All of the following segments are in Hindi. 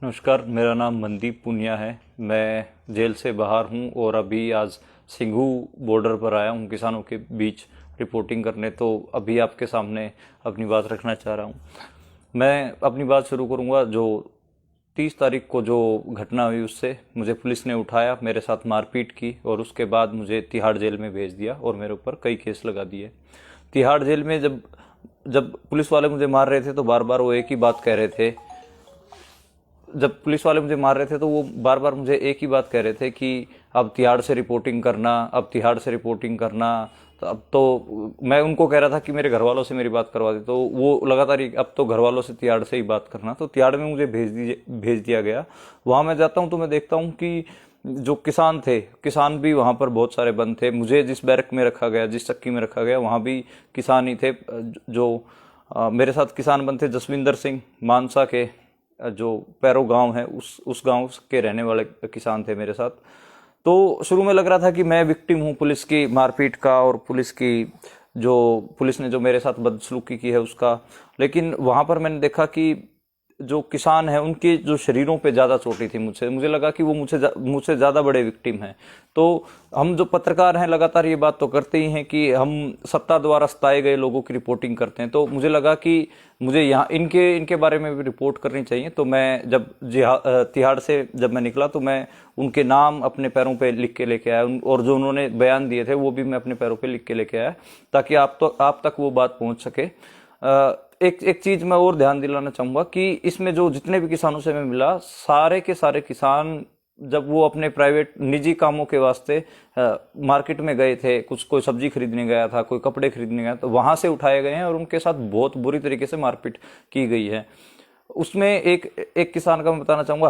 नमस्कार, मेरा नाम मनदीप पुनिया है। मैं जेल से बाहर हूं और अभी आज सिंघू बॉर्डर पर आया हूं किसानों के बीच रिपोर्टिंग करने। तो अभी आपके सामने अपनी बात रखना चाह रहा हूं। मैं अपनी बात शुरू करूंगा जो 30 तारीख को जो घटना हुई उससे। मुझे पुलिस ने उठाया, मेरे साथ मारपीट की और उसके बाद मुझे तिहाड़ जेल में भेज दिया और मेरे ऊपर कई केस लगा दिए। तिहाड़ जेल में जब जब पुलिस वाले मुझे मार रहे थे तो बार बार वो एक ही बात कह रहे थे। जब पुलिस वाले मुझे मार रहे थे तो वो बार बार मुझे एक ही बात कह रहे थे कि अब तिहाड़ से रिपोर्टिंग करना, अब तिहाड़ से रिपोर्टिंग करना। तो अब तो मैं उनको कह रहा था कि मेरे घर वालों से मेरी बात करवा दे, तो वो लगातार अब तो घर वालों से तिहाड़ से ही बात करना। तो तिहाड़ में मुझे भेज दिया गया। वहां मैं जाता हूँ तो मैं देखता हूँ कि जो किसान थे, किसान भी वहां पर बहुत सारे बंद थे। मुझे जिस बैरक में रखा गया, जिस चक्की में रखा गया, वहां भी किसान ही थे। जो मेरे साथ किसान बंद थे जसविंदर सिंह, मानसा के जो पैरो गांव है उस गांव के रहने वाले किसान थे मेरे साथ। तो शुरू में लग रहा था कि मैं विक्टिम हूं पुलिस की मारपीट का और पुलिस ने जो मेरे साथ बदसलूकी की है उसका। लेकिन वहां पर मैंने देखा कि जो किसान है उनके जो शरीरों पे ज्यादा चोटी थी। मुझे लगा कि वो मुझसे ज्यादा बड़े विक्टिम हैं। तो हम जो पत्रकार हैं लगातार ये बात तो करते ही हैं कि हम सत्ता द्वारा सताए गए लोगों की रिपोर्टिंग करते हैं। तो मुझे लगा कि मुझे यहाँ इनके इनके बारे में भी रिपोर्ट करनी चाहिए। तो मैं जब तिहाड़ से जब मैं निकला तो मैं उनके नाम अपने पैरों पे लिख के लेके आया और जो उन्होंने बयान दिए थे वो भी मैं अपने पैरों पे लिख के लेके आया, ताकि आप तक वो बात पहुंच सके। एक एक चीज मैं और ध्यान दिलाना चाहूंगा कि इसमें जो जितने भी किसानों से मैं मिला, सारे के सारे किसान जब वो अपने प्राइवेट निजी कामों के वास्ते मार्केट में गए थे, कोई सब्जी खरीदने गया था, कोई कपड़े खरीदने गया, तो वहां से उठाए गए हैं और उनके साथ बहुत बुरी तरीके से मारपीट की गई है। उसमें एक एक किसान का मैं बताना चाहूंगा,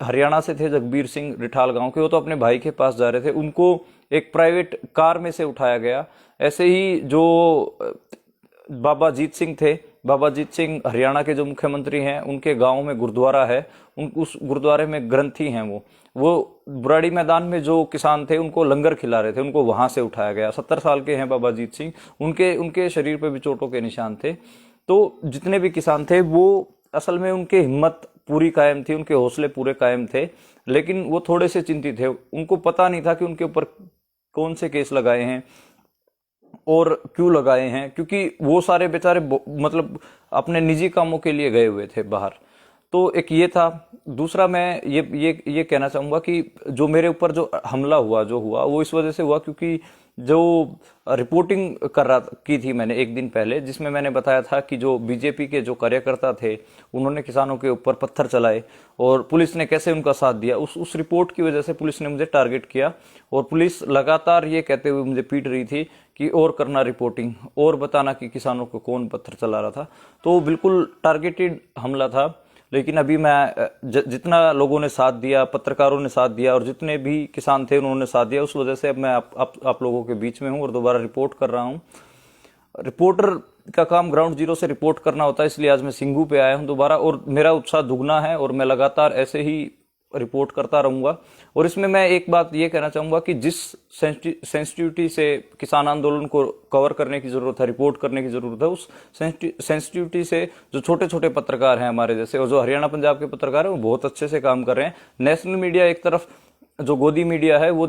हरियाणा से थे, जगबीर सिंह रिठाल गांव के। वो तो अपने भाई के पास जा रहे थे, उनको एक प्राइवेट कार में से उठाया गया। ऐसे ही जो बाबा जीत सिंह थे, बाबा जीत सिंह हरियाणा के जो मुख्यमंत्री हैं, उनके गांव में गुरुद्वारा है। उस गुरुद्वारे में ग्रंथी हैं। वो बुराड़ी मैदान में जो किसान थे उनको लंगर खिला रहे थे, उनको वहां से उठाया गया। 70 साल के हैं बाबा जीत सिंह। उनके उनके शरीर पे भी चोटों के निशान थे। तो जितने भी किसान थे वो असल में उनकी हिम्मत पूरी कायम थी, उनके हौसले पूरे कायम थे। लेकिन वो थोड़े से चिंतित थे। उनको पता नहीं था कि उनके ऊपर कौन से केस लगाए हैं और क्यों लगाए हैं, क्योंकि वो सारे बेचारे मतलब अपने निजी कामों के लिए गए हुए थे बाहर। तो एक ये था। दूसरा मैं ये कहना चाहूंगा कि जो मेरे ऊपर जो हमला हुआ जो हुआ वो इस वजह से हुआ क्योंकि जो रिपोर्टिंग कर रहा की थी मैंने एक दिन पहले, जिसमें मैंने बताया था कि जो बीजेपी के जो कार्यकर्ता थे उन्होंने किसानों के ऊपर पत्थर चलाए और पुलिस ने कैसे उनका साथ दिया, उस रिपोर्ट की वजह से पुलिस ने मुझे टारगेट किया। और पुलिस लगातार ये कहते हुए मुझे पीट रही थी कि और करना रिपोर्टिंग, और बताना कि किसानों को कौन पत्थर चला रहा था। तो बिल्कुल टारगेटेड हमला था। लेकिन अभी मैं जितना लोगों ने साथ दिया, पत्रकारों ने साथ दिया और जितने भी किसान थे उन्होंने साथ दिया, उस वजह से अब मैं आप लोगों के बीच में हूं और दोबारा रिपोर्ट कर रहा हूं। रिपोर्टर का काम ग्राउंड जीरो से रिपोर्ट करना होता है, इसलिए आज मैं सिंघू पे आया हूं दोबारा और मेरा उत्साह दुगना है और मैं लगातार ऐसे ही रिपोर्ट करता रहूंगा। और इसमें मैं एक बात ये कहना चाहूंगा कि जिस सेंसिटिविटी से किसान आंदोलन को कवर करने की जरूरत है, रिपोर्ट करने की जरूरत है, उस सेंसिटिविटी से जो छोटे छोटे पत्रकार हैं हमारे जैसे और जो हरियाणा पंजाब के पत्रकार हैं वो बहुत अच्छे से काम कर रहे हैं। नेशनल मीडिया एक तरफ जो गोदी मीडिया है वो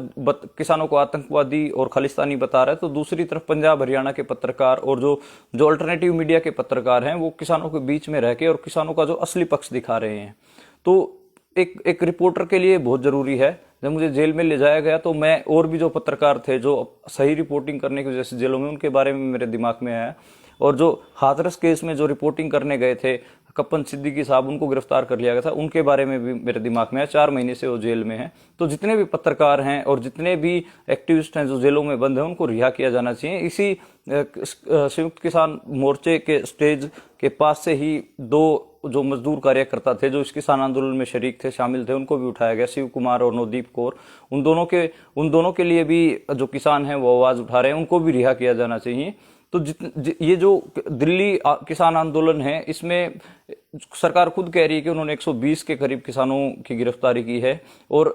किसानों को आतंकवादी और खालिस्तानी बता रहा है, तो दूसरी तरफ पंजाब हरियाणा के पत्रकार और जो जो अल्टरनेटिव मीडिया के पत्रकार हैं वो किसानों के बीच में रह के और किसानों का जो असली पक्ष दिखा रहे हैं। तो एक रिपोर्टर के लिए बहुत जरूरी है। जब मुझे जेल में ले जाया गया तो मैं और भी जो पत्रकार थे जो सही रिपोर्टिंग करने की वजह से जेलों में, उनके बारे में मेरे दिमाग में आया। और जो हाथरस केस में जो रिपोर्टिंग करने गए थे कप्पन सिद्दीकी साहब, उनको गिरफ्तार कर लिया गया था, उनके बारे में भी मेरे दिमाग में आया। 4 महीने से वो जेल में हैं। तो जितने भी पत्रकार हैं और जितने भी एक्टिविस्ट हैं जो जेलों में बंद हैं उनको रिहा किया जाना चाहिए। इसी संयुक्त किसान मोर्चे के स्टेज के पास से ही 2 जो मजदूर कार्यकर्ता थे जो इस किसान आंदोलन में शरीक थे, शामिल थे, उनको भी उठाया गया, शिव कुमार और नवदीप कौर। उन दोनों के लिए भी जो किसान हैं वो आवाज उठा रहे हैं, उनको भी रिहा किया जाना चाहिए। तो ये जो दिल्ली किसान आंदोलन है इसमें सरकार खुद कह रही है कि उन्होंने 120 के करीब किसानों की गिरफ्तारी की है और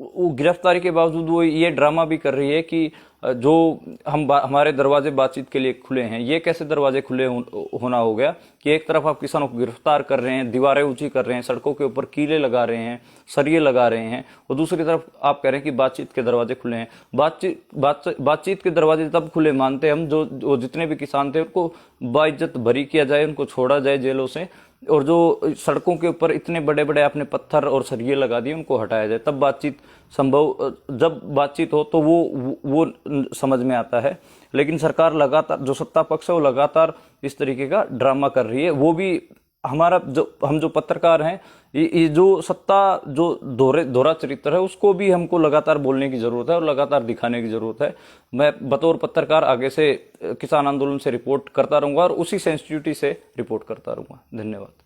वो गिरफ्तारी के बावजूद वो ये ड्रामा भी कर रही है कि जो हमारे दरवाजे बातचीत के लिए खुले हैं, ये कैसे दरवाजे खुले होना हो गया कि एक तरफ आप किसानों को गिरफ्तार कर रहे हैं, दीवारें ऊंची कर रहे हैं, सड़कों के ऊपर कीले लगा रहे हैं, सरिये लगा रहे हैं, और दूसरी तरफ आप कह रहे हैं कि बातचीत के दरवाजे खुले हैं। बातचीत के दरवाजे तब खुले मानते हम जो जितने भी किसान थे उनको बाइज्जत बरी किया जाए, उनको छोड़ा जाए जेलों से, और जो सड़कों के ऊपर इतने बड़े बड़े आपने पत्थर और सरिये लगा दिए उनको हटाया जाए, तब बातचीत संभव, जब बातचीत हो तो वो समझ में आता है। लेकिन सरकार लगातार, जो सत्ता पक्ष है वो लगातार इस तरीके का ड्रामा कर रही है। वो भी हमारा हम जो पत्रकार हैं, ये जो सत्ता जो दोहरा चरित्र है उसको भी हमको लगातार बोलने की जरूरत है और लगातार दिखाने की जरूरत है। मैं बतौर पत्रकार आगे से किसान आंदोलन से रिपोर्ट करता रहूंगा और उसी सेंसिटिविटी से रिपोर्ट करता रहूंगा। धन्यवाद।